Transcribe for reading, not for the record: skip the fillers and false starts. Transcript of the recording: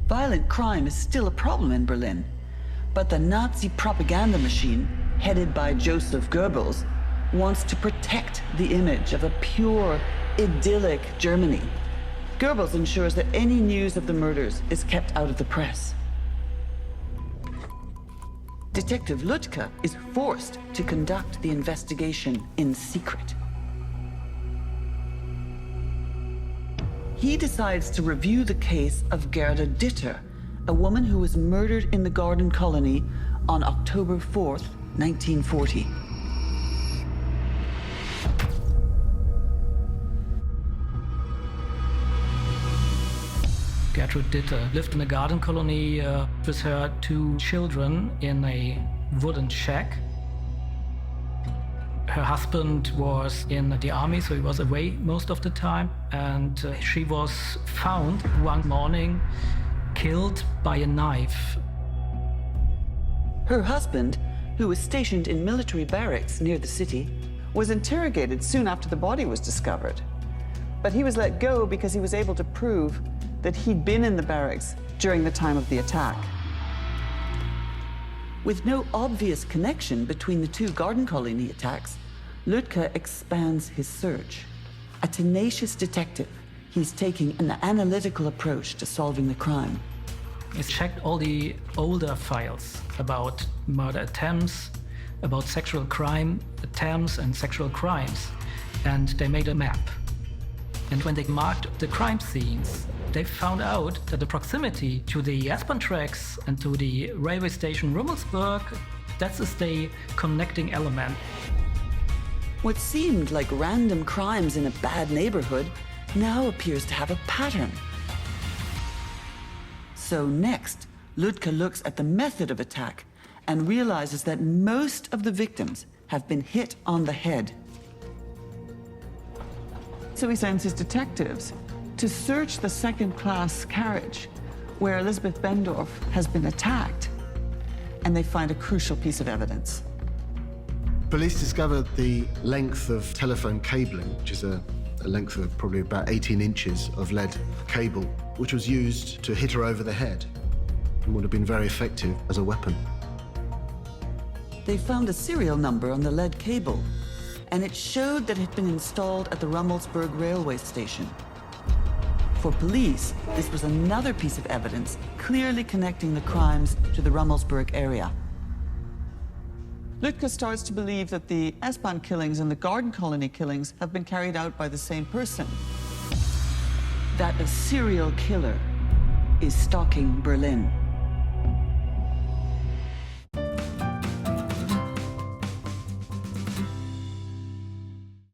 Violent crime is still a problem in Berlin, but the Nazi propaganda machine, headed by Joseph Goebbels, wants to protect the image of a pure, idyllic Germany. Goebbels ensures that any news of the murders is kept out of the press. Detective Lütke is forced to conduct the investigation in secret. He decides to review the case of Gerda Ditter, a woman who was murdered in the garden colony on October 4th, 1940. Gertrude Ditter lived in a garden colony with her 2 children in a wooden shack. Her husband was in the army, so he was away most of the time, and she was found one morning killed by a knife. Her husband, who was stationed in military barracks near the city, was interrogated soon after the body was discovered. But he was let go because he was able to prove that he'd been in the barracks during the time of the attack. With no obvious connection between the 2 garden colony attacks, Lütke expands his search. A tenacious detective, he's taking an analytical approach to solving the crime. He checked all the older files about murder attempts, about sexual crime attempts and sexual crimes, and they made a map. And when they marked the crime scenes, they found out that the proximity to the S-Bahn tracks and to the railway station Rummelsburg, that is the connecting element. What seemed like random crimes in a bad neighborhood now appears to have a pattern. So next, Lütke looks at the method of attack and realizes that most of the victims have been hit on the head. So he sends his detectives to search the second-class carriage where Elizabeth Bendorf has been attacked, and they find a crucial piece of evidence. Police discovered the length of telephone cabling, which is a length of probably about 18 inches of lead cable, which was used to hit her over the head and would have been very effective as a weapon. They found a serial number on the lead cable, and it showed that it had been installed at the Rummelsburg railway station. For police, this was another piece of evidence clearly connecting the crimes to the Rummelsburg area. Lütke starts to believe that the S-Bahn killings and the garden colony killings have been carried out by the same person. That a serial killer is stalking Berlin.